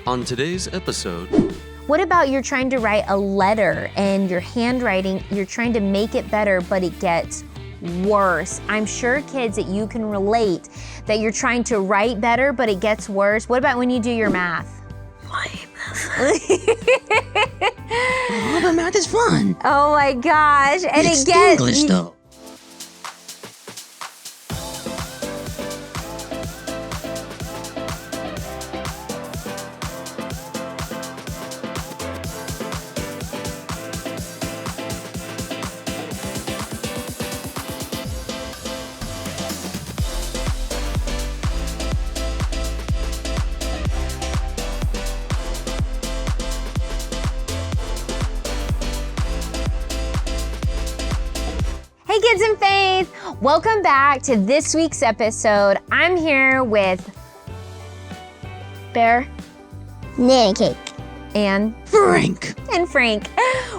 On today's episode, what about you're trying to write a letter and your handwriting, you're trying to make it better, but it gets worse. I'm sure, kids, that you can relate that you're trying to write better, but it gets worse. What about when you do your math? My math. Oh, but math is fun. Oh my gosh. And it's it gets English though. Hey kids and faith, welcome back to this week's episode. I'm here with Bear, Nanny-Cake, and Frank.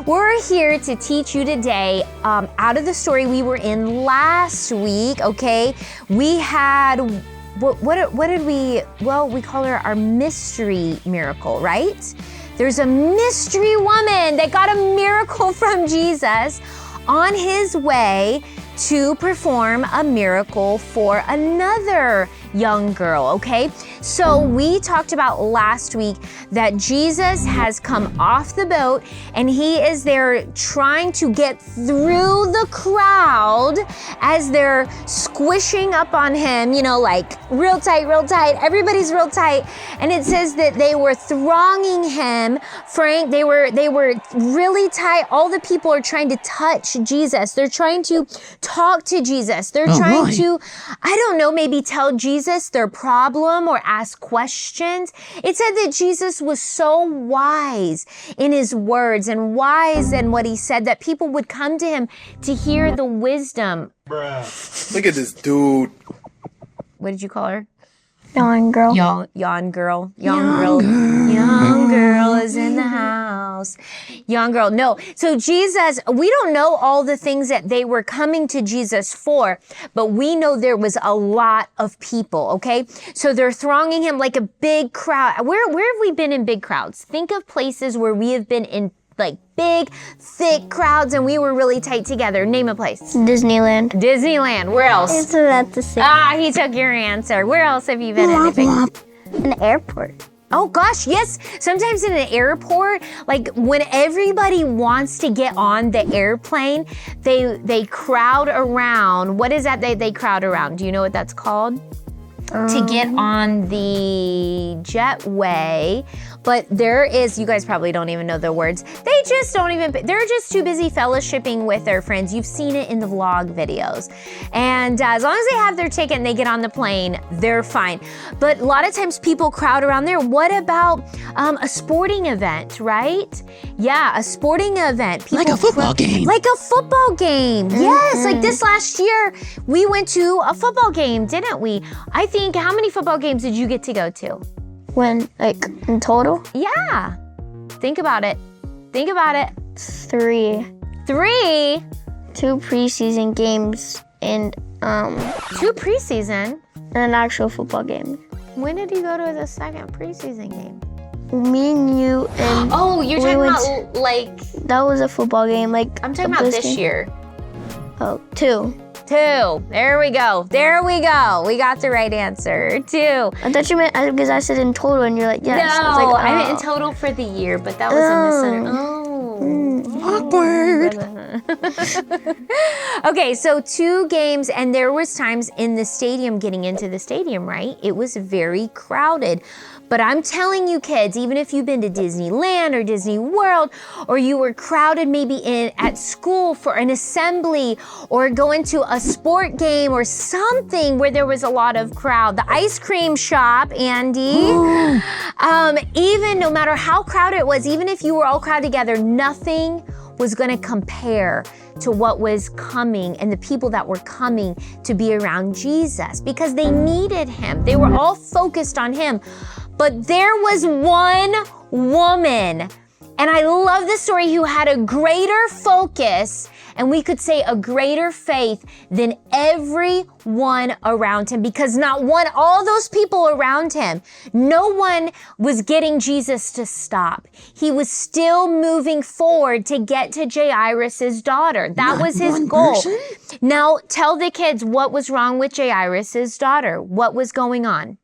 We're here to teach you today out of the story we were in last week, okay? We had, what did we, well, we call her our mystery miracle, right? There's a mystery woman that got a miracle from Jesus on his way to perform a miracle for another young girl, okay? So we talked about last week that Jesus has come off the boat and he is there trying to get through the crowd as they're squishing up on him, you know, like real tight, everybody's real tight. And it says that they were thronging him. Frank, they were really tight. All the people are trying to touch Jesus. They're trying to talk to Jesus. They're trying to, I don't know, maybe tell Jesus their problem or ask questions. It said that Jesus was so wise in his words and wise in what he said that people would come to him to hear the wisdom. Bruh. Look at this dude. What did you call her? Yawn girl. Yawn girl is in the house. Yawn girl. No. So Jesus, we don't know all the things that they were coming to Jesus for, but we know there was a lot of people, okay? So they're thronging him like a big crowd. Where have we been in big crowds? Think of places where we have been in like big, thick crowds and we were really tight together. Name a place. Disneyland. Where else? Isn't that the same? He took your answer. Where else have you been? An airport. Oh gosh, yes. Sometimes in an airport, like when everybody wants to get on the airplane, they crowd around. What is that they crowd around? Do you know what that's called? To get on the jetway. But there is, you guys probably don't even know the words. They just don't even, they're just too busy fellowshipping with their friends. You've seen it in the vlog videos. And as long as they have their ticket and they get on the plane, they're fine. But a lot of times people crowd around there. What about a sporting event, right? Yeah, a sporting event. People Like a football game. Like a football game. Yes, like this last year, we went to a football game, didn't we? I think, how many football games did you get to go to? When, like, in total? Yeah. Think about it. 3. 3? 2 preseason games and 2 preseason? an actual football game. When did you go to the second preseason game? Me and you and Oh, you're talking about like... that was a football game. Like I'm talking about this year. Oh, 2. 2. There we go. We got the right answer. 2. I thought you meant because I said in total, and you're like, yes. No, I was like, I meant in total for the year, but that was a misunderstanding. Awkward. Okay, so 2 games, and there was times in the stadium, getting into the stadium, right? It was very crowded. But I'm telling you kids, even if you've been to Disneyland or Disney World, or you were crowded maybe at school for an assembly, or going to a sport game or something where there was a lot of crowd, the ice cream shop, Andy, even no matter how crowded it was, even if you were all crowded together, nothing was gonna compare to what was coming and the people that were coming to be around Jesus because they needed him. They were all focused on him. But there was one woman, And I love the story, who had a greater focus, and we could say a greater faith than everyone around him, because all those people around him, no one was getting Jesus to stop. He was still moving forward to get to Jairus' daughter. That was his goal. Person? Now tell the kids what was wrong with Jairus' daughter. What was going on?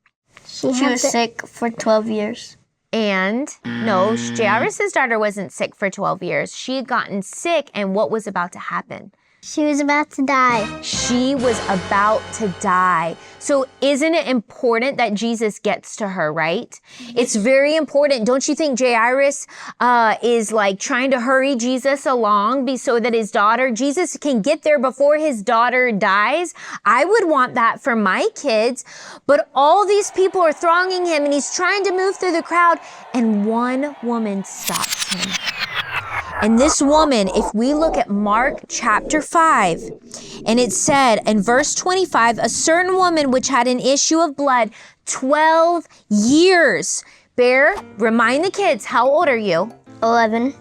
She was sick for 12 years. And no, Jairus' daughter wasn't sick for 12 years. She had gotten sick, and what was about to happen? She was about to die. She was about to die. So isn't it important that Jesus gets to her, right? It's very important. Don't you think Jairus is like trying to hurry Jesus along so that his daughter, Jesus can get there before his daughter dies? I would want that for my kids. But all these people are thronging him, and he's trying to move through the crowd, and one woman stops him. And this woman, if we look at Mark chapter 5, and it said in verse 25, a certain woman which had an issue of blood 12 years. Bear, remind the kids, how old are you? 11.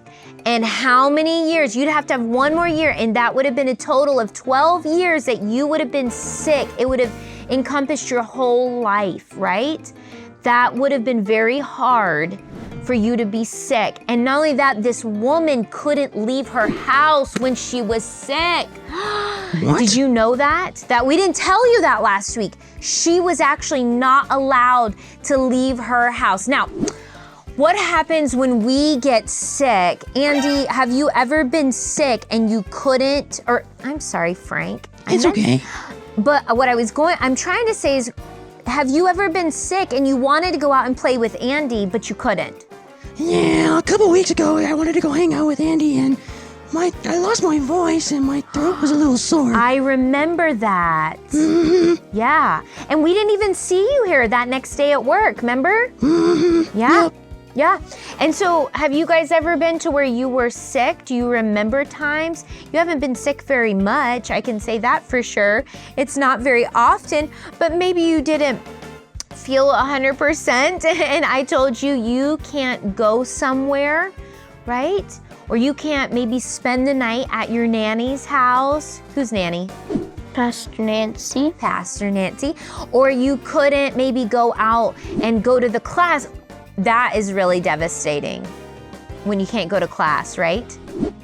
And how many years? You'd have to have one more year, and that would have been a total of 12 years that you would have been sick. It would have encompassed your whole life, right? That would have been very hard for you to be sick. And not only that, this woman couldn't leave her house when she was sick. What? Did you know that? That we didn't tell you that last week. She was actually not allowed to leave her house. Now, what happens when we get sick? Andy, have you ever been sick and you couldn't, or I'm sorry, Frank. It's okay. But I'm trying to say is, have you ever been sick and you wanted to go out and play with Andy, but you couldn't? Yeah, a couple weeks ago, I wanted to go hang out with Andy, and I lost my voice, and my throat was a little sore. I remember that. Mm-hmm. Yeah. And we didn't even see you here that next day at work, remember? Mm-hmm. Yeah. Yep. Yeah. And so have you guys ever been to where you were sick? Do you remember times? You haven't been sick very much. I can say that for sure. It's not very often, but maybe you didn't feel 100% and I told you can't go somewhere, right? Or you can't maybe spend the night at your nanny's house. Whose nanny? Pastor Nancy. Pastor Nancy. Or you couldn't maybe go out and go to the class. That is really devastating when you can't go to class, right?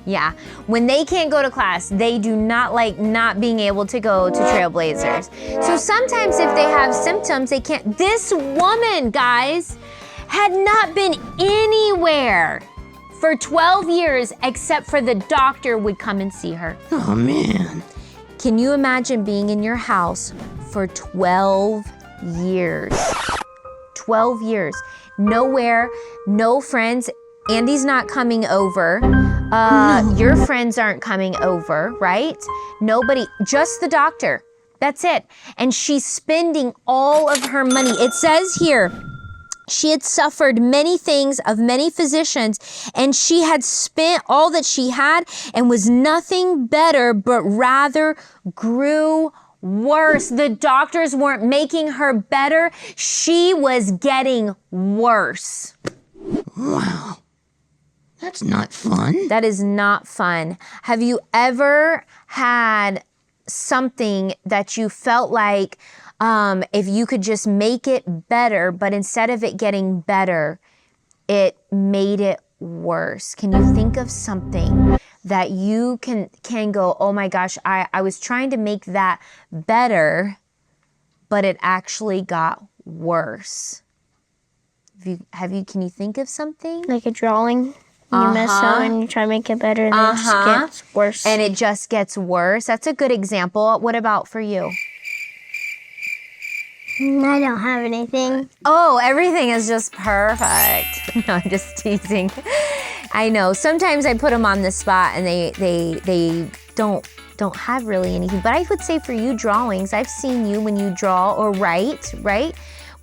Yeah. When they can't go to class, they do not like not being able to go to Trailblazers. So sometimes if they have symptoms, they can't. This woman, guys, had not been anywhere for 12 years except for the doctor would come and see her. Oh, man. Can you imagine being in your house for 12 years? 12 years. Nowhere, no friends. Andy's not coming over. Your friends aren't coming over, right? Nobody, just the doctor. That's it. And she's spending all of her money. It says here, she had suffered many things of many physicians, and she had spent all that she had and was nothing better, but rather grew worse. The doctors weren't making her better. She was getting worse. Wow. That's not fun. That is not fun. Have you ever had something that you felt like if you could just make it better, but instead of it getting better, it made it worse? Can you think of something that you can go, oh my gosh, I was trying to make that better, but it actually got worse? Can you think of something? Like a drawing. You mess up and you try to make it better and it just gets worse. And it just gets worse. That's a good example. What about for you? I don't have anything. Oh, everything is just perfect. No, I'm just teasing. I know. Sometimes I put them on the spot and they don't have really anything. But I would say for you, drawings, I've seen you when you draw or write, right?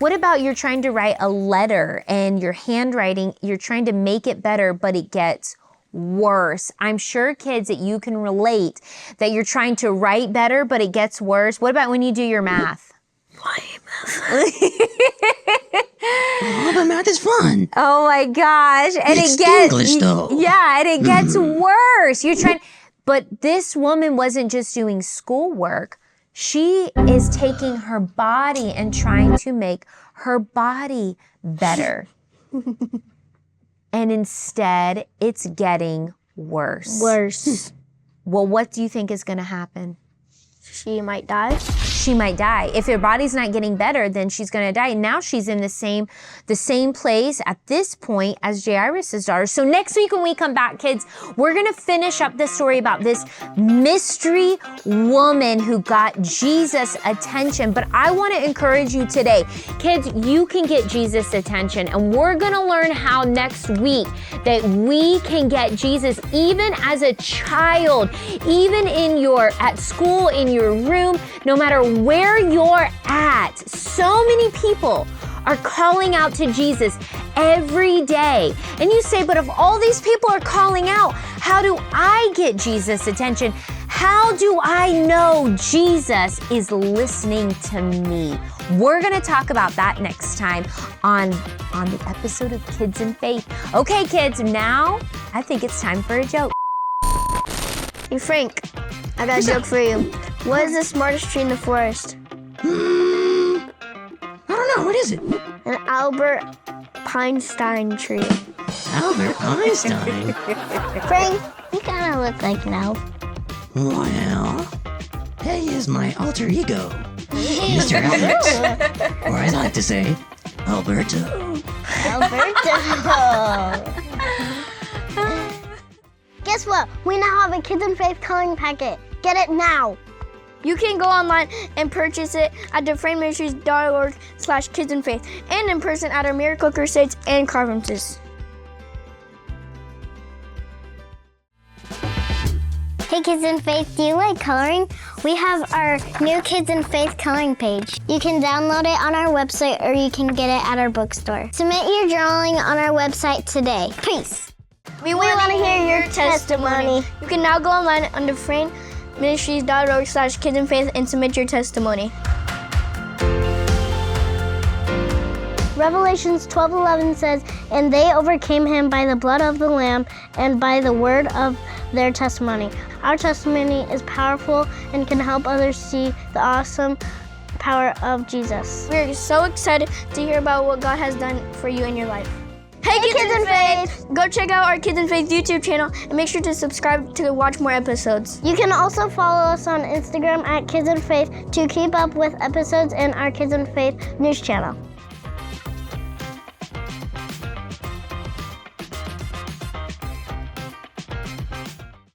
What about you're trying to write a letter and your handwriting, you're trying to make it better, but it gets worse? I'm sure, kids, that you can relate that you're trying to write better, but it gets worse. What about when you do your math? Oh, but math is fun. Oh my gosh. And It's it gets English, though. Yeah, and it gets worse. You're trying, but this woman wasn't just doing schoolwork. She is taking her body and trying to make her body better. And instead, it's getting worse. Worse. Well, what do you think is going to happen? She might die. She might die. If her body's not getting better, then she's going to die. Now she's in the same place at this point as Jairus' daughter. So next week when we come back, kids, we're going to finish up the story about this mystery woman who got Jesus' attention. But I want to encourage you today, kids, you can get Jesus' attention. And we're going to learn how next week that we can get Jesus even as a child, even at school, in your room, no matter where you're at. So many people are calling out to Jesus every day. And you say, but if all these people are calling out, how do I get Jesus' attention? How do I know Jesus is listening to me? We're going to talk about that next time on the episode of Kids in Faith. Okay, kids, now I think it's time for a joke. Hey, Frank, I got a joke for you. What is the smartest tree in the forest? I don't know. What is it? An Albert Einstein tree. Albert Einstein. Frank, you kind of look like an elf. Well, he is my alter ego, Mr. Albert. Or as I like to say, Alberto. Alberto. Guess what? We now have a Kids in Faith coloring packet. Get it now. You can go online and purchase it at defrainministries.org/kidsinfaith and in person at our miracle crusades and conferences. Hey Kids in Faith, do you like coloring? We have our new Kids in Faith coloring page. You can download it on our website or you can get it at our bookstore. Submit your drawing on our website today. Peace. We want to hear your testimony. You can now go online on defrainministries.org/kidsinfaith and submit your testimony. Revelations 12:11 says, and they overcame him by the blood of the Lamb and by the word of their testimony. Our testimony is powerful and can help others see the awesome power of Jesus. We're so excited to hear about what God has done for you in your life. Hey Kids in Faith! Go check out our Kids in Faith YouTube channel and make sure to subscribe to watch more episodes. You can also follow us on Instagram at Kids in Faith to keep up with episodes in our Kids in Faith news channel.